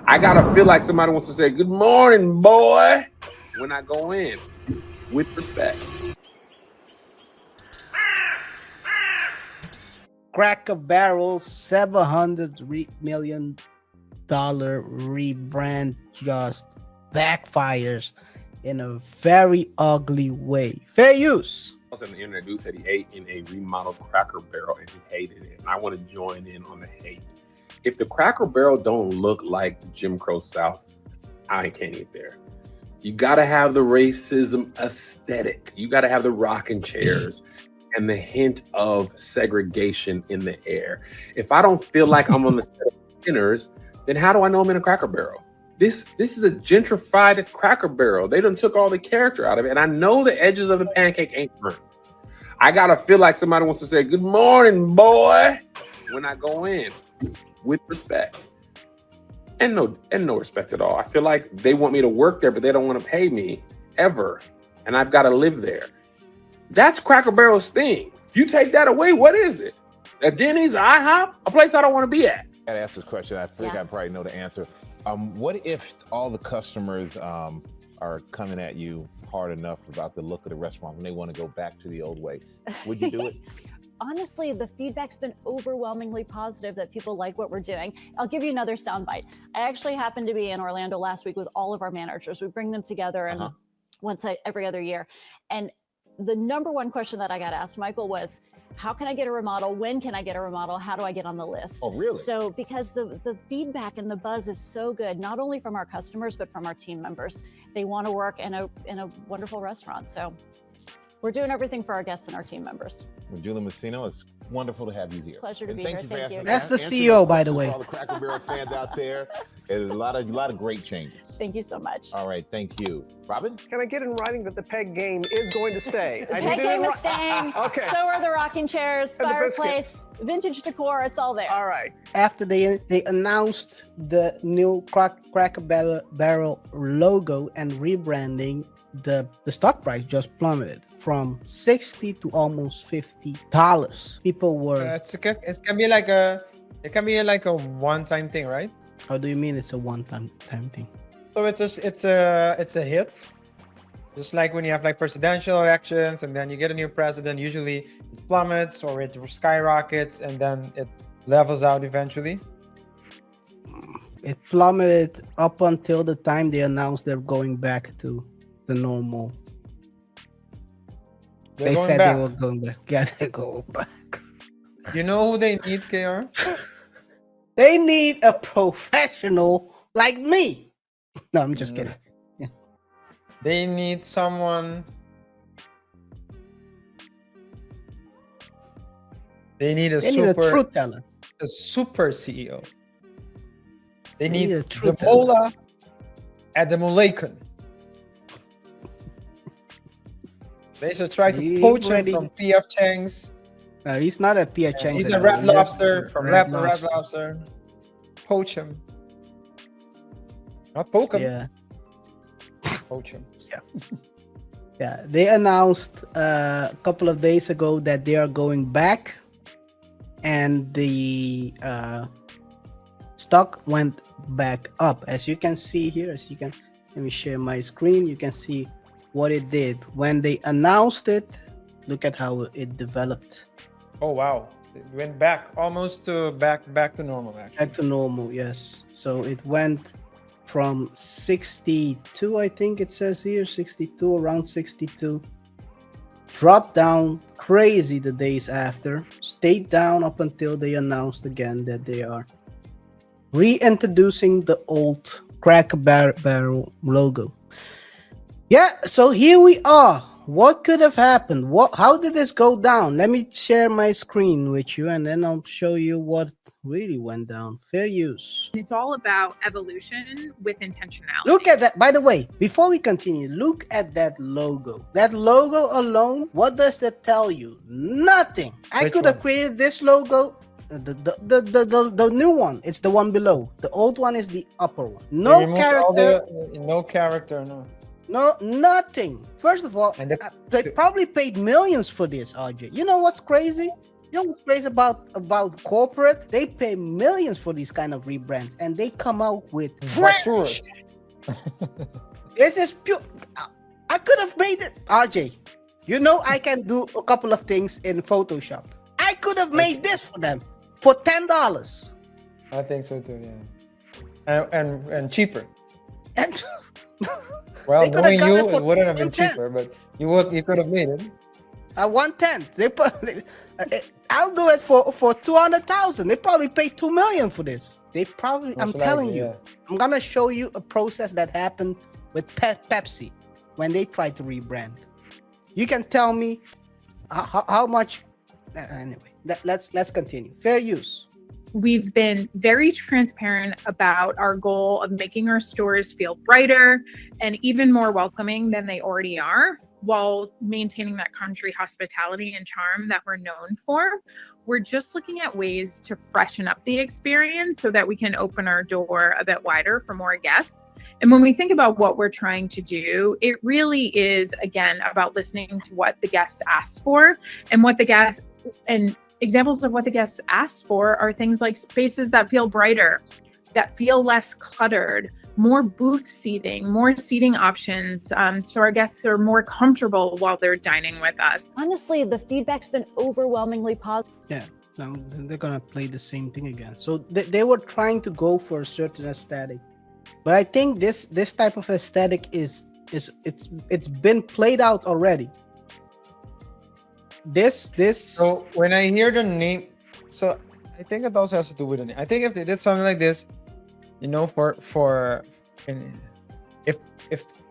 I gotta feel like somebody wants to say, "Good morning, boy," when I go in, with respect. Cracker Barrel's $700 million rebrand just backfires in a very ugly way. Fair use. On the internet, dude said he ate in a remodeled Cracker Barrel and he hated it. And I want to join in on the hate. If the Cracker Barrel don't look like Jim Crow South, I can't eat there. You got to have the racism aesthetic. You got to have the rocking chairs and the hint of segregation in the air. If I don't feel like I'm on the set of Sinners, then how do I know I'm in a Cracker Barrel? This is a gentrified Cracker Barrel. They done took all the character out of it. And I know the edges of the pancake ain't burnt. I got to feel like somebody wants to say, "Good morning, boy," when I go in, with respect. And no respect at all. I feel like they want me to work there, but they don't want to pay me ever. And I've got to live there. That's Cracker Barrel's thing. If you take that away, what is it? A Denny's, a IHOP, a place I don't want to be at. I gotta ask this question. I think I probably know the answer. What if all the customers are coming at you hard enough about the look of the restaurant when they want to go back to the old way? Would you do it? Honestly, the feedback's been overwhelmingly positive that people like what we're doing. I'll give you another soundbite. I actually happened to be in Orlando last week with all of our managers. We bring them together and once every other year. And the number one question that I got asked, Michael, was, how can I get a remodel? When can I get a remodel? How do I get on the list? Oh, really? So because the feedback and the buzz is so good, not only from our customers, but from our team members. They want to work in a wonderful restaurant. So we're doing everything for our guests and our team members. Well, Julie Messino, it's wonderful to have you here. Pleasure to be here. Thank you. That's the CEO, by the way. All the Cracker Barrel fans out there. There's a lot of great changes. Thank you so much. All right, thank you. Robin? Can I get in writing that the peg game is going to stay? The peg game is staying. Okay. So are the rocking chairs, And the fireplace, vintage decor. It's all there. All right. After they announced the new Cracker Barrel logo and rebranding, the stock price just plummeted from $60 to almost $50. People were. It can be like a one-time thing, right? How do you mean it's a one-time thing? So it's a hit. Just like when you have like presidential elections and then you get a new president, usually it plummets or it skyrockets and then it levels out eventually. It plummeted up until the time they announced they're going back to the normal. They said they were going back. Yeah, they're going back. You know who they need, KaiR? They need a professional like me. No, I'm just kidding. Yeah. They need someone. They need a truth teller. A super CEO. They need a truth Demola Ademulakan. They should try to poach him from PF Chang's. He's not at PF Chang's. He's a Red Lobster from Red Lobster. Poach him. Not poke him. Yeah. Poach him. Yeah. Yeah. They announced a couple of days ago that they are going back, and the stock went back up. As you can see here, let me share my screen. You can see what it did when they announced it. Look at how it developed. Oh wow, it went back almost to back to normal actually. Back to normal, yes. So it went from 62, I think it says here, 62, around 62. Dropped down crazy the days after. Stayed down up until they announced again that they are reintroducing the old Cracker Barrel logo. Yeah, so here we are. What could have happened? How did this go down? Let me share my screen with you and then I'll show you what really went down. Fair use. It's all about evolution with intentionality. Look at that. By the way, before we continue, look at that logo. That logo alone, what does that tell you? Nothing. I could have created this logo. The new one, it's the one below. The old one is the upper one. No character. No character, no. No, nothing. First of all, they probably paid millions for this, RJ. You know what's crazy? You know what's crazy about corporate? They pay millions for these kind of rebrands, and they come out with trash. Sure. This is pure. I could have made it, RJ. You know, I can do a couple of things in Photoshop. I could have made this for them for $10. I think so too. Yeah, and cheaper. And Well, they could have knowing got you, it for it wouldn't have been 110. cheaper, but you could have made it. At 110, they probably. I'll do it for 200,000. They probably pay 2 million for this. They probably. I'm Most telling likely, you. yeah. I'm gonna show you a process that happened with Pepsi when they tried to rebrand. You can tell me how much. Anyway, let's continue. Fair use. We've been very transparent about our goal of making our stores feel brighter and even more welcoming than they already are, while maintaining that country hospitality and charm that we're known for. We're just looking at ways to freshen up the experience so that we can open our door a bit wider for more guests. And when we think about what we're trying to do, it really is, again, about listening to what the guests ask for, and what the guests and examples of what the guests asked for are things like spaces that feel brighter, that feel less cluttered, more booth seating, more seating options, so our guests are more comfortable while they're dining with us. Honestly, the feedback's been overwhelmingly positive. Yeah. Now they're gonna play the same thing again. So they were trying to go for a certain aesthetic, but I think this type of aesthetic it's been played out already. This. So when I hear the name, so I think it also has to do with the name. I think if they did something like this, you know, if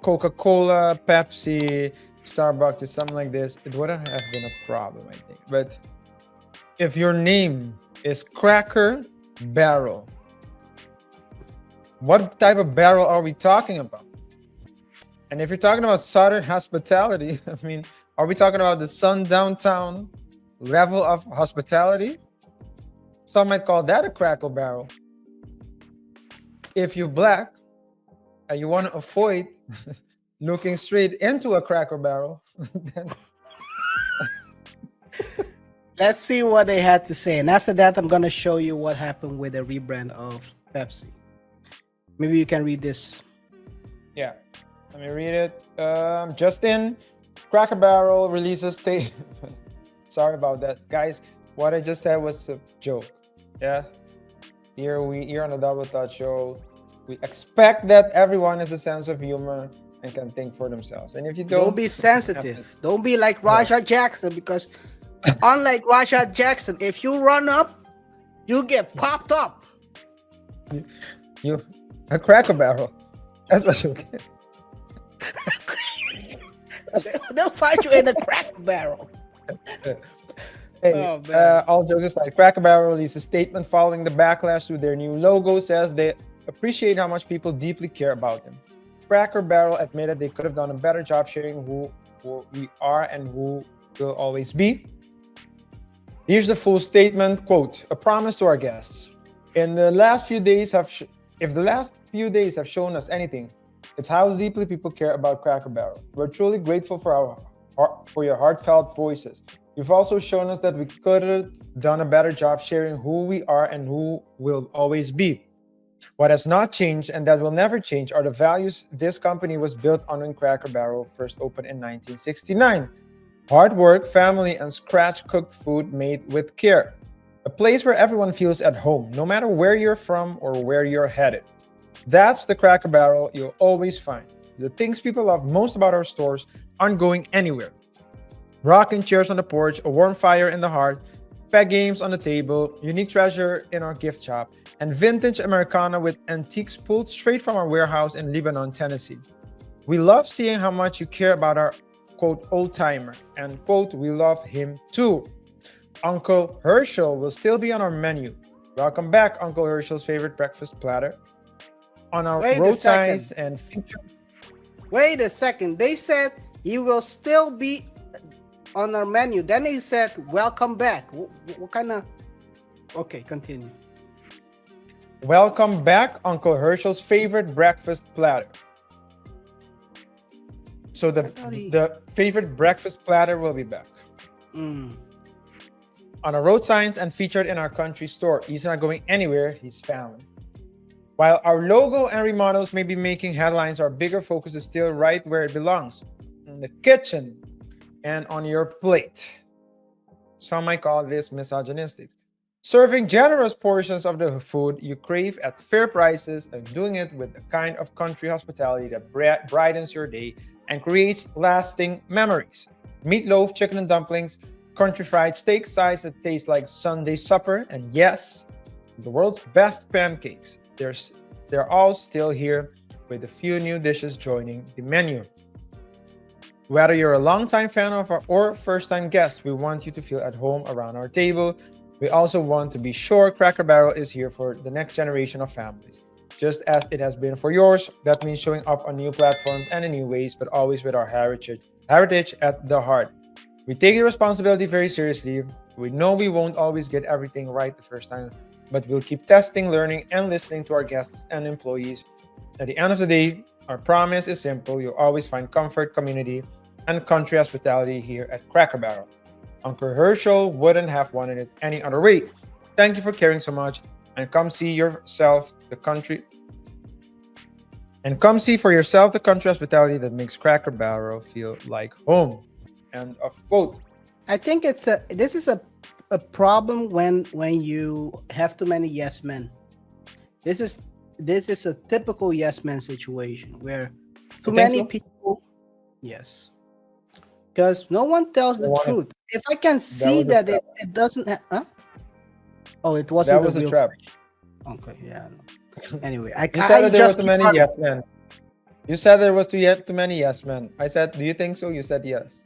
Coca-Cola, Pepsi, Starbucks did something like this, it wouldn't have been a problem, I think. But if your name is Cracker Barrel, what type of barrel are we talking about? And if you're talking about Southern hospitality, I mean, are we talking about the Sun Downtown level of hospitality? Some might call that a Cracker Barrel. If you're black and you want to avoid looking straight into a Cracker Barrel, then Let's see what they had to say, and after that, I'm gonna show you what happened with the rebrand of Pepsi. Maybe you can read this. yeah, let me read it. Justin, Cracker Barrel releases statement. Sorry about that, guys. What I just said was a joke. Yeah, here on the Double Touch Show, we expect that everyone has a sense of humor and can think for themselves. And if you Don't be sensitive. Don't be like Raja Jackson, because unlike Raja Jackson, if you run up, you get popped up. you a Cracker Barrel. That's what you get. They'll find you in a Cracker Barrel. Hey, Oh, man. all jokes aside, Cracker Barrel released a statement following the backlash to their new logo. Says they appreciate how much people deeply care about them. Cracker Barrel admitted they could have done a better job sharing who we are and who will always be. Here's the full statement, quote, a promise to our guests. In the last few days if the last few days have shown us anything, it's how deeply people care about Cracker Barrel. We're truly grateful for your heartfelt voices. You've also shown us that we could have done a better job sharing who we are and who will always be. What has not changed and that will never change are the values this company was built on when Cracker Barrel first opened in 1969. Hard work, family, and scratch-cooked food made with care. A place where everyone feels at home, no matter where you're from or where you're headed. That's the Cracker Barrel you'll always find. The things people love most about our stores aren't going anywhere. Rocking chairs on the porch, a warm fire in the hearth, peg games on the table, unique treasure in our gift shop, and vintage Americana with antiques pulled straight from our warehouse in Lebanon, Tennessee. We love seeing how much you care about our, quote, old-timer, and, quote, we love him too. Uncle Herschel will still be on our menu. Welcome back, Uncle Herschel's favorite breakfast platter. On our road signs and feature. Wait a second. They said he will still be on our menu. Then he said, welcome back. What kind of... Okay, continue. Welcome back, Uncle Herschel's favorite breakfast platter. So the favorite breakfast platter will be back. On on our road signs and featured in our country store. He's not going anywhere. He's family. While our logo and remodels may be making headlines, our bigger focus is still right where it belongs, in the kitchen and on your plate. Some might call this misogynistic. Serving generous portions of the food you crave at fair prices and doing it with the kind of country hospitality that brightens your day and creates lasting memories. Meatloaf, chicken and dumplings, country fried steak size that tastes like Sunday supper, and yes, the world's best pancakes. They're all still here with a few new dishes joining the menu. Whether you're a longtime fan of or first-time guest, we want you to feel at home around our table. We also want to be sure Cracker Barrel is here for the next generation of families. Just as it has been for yours, that means showing up on new platforms and in new ways, but always with our heritage at the heart. We take the responsibility very seriously. We know we won't always get everything right the first time, but we'll keep testing, learning, and listening to our guests and employees. At the end of the day, our promise is simple. You'll always find comfort, community, and country hospitality here at Cracker Barrel. Uncle Herschel wouldn't have wanted it any other way. Thank you for caring so much, and come see for yourself the country hospitality that makes Cracker Barrel feel like home. End of quote. I think this is a problem when you have too many yes men. This is a typical yes man situation where too many people. Yes. Because no one tells the truth. If I can see that it doesn't huh? Oh, it wasn't. That was a trap. Okay, yeah. Anyway, You said that there were too many yes men. You said there was too many yes men. I said, do you think so? You said yes.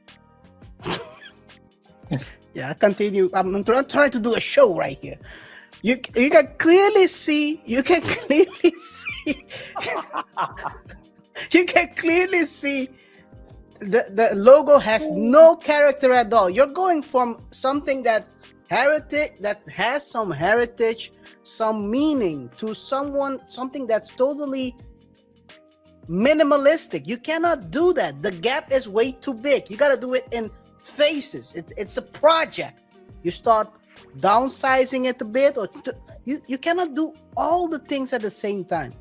Yeah, continue. I'm trying to do a show right here. You can clearly see. You can clearly see. You can clearly see. The logo has no character at all. You're going from something that has some heritage, some meaning, to something that's totally minimalistic. You cannot do that. The gap is way too big. You got to do it in phases. It's a project. You start downsizing it a bit, or you cannot do all the things at the same time.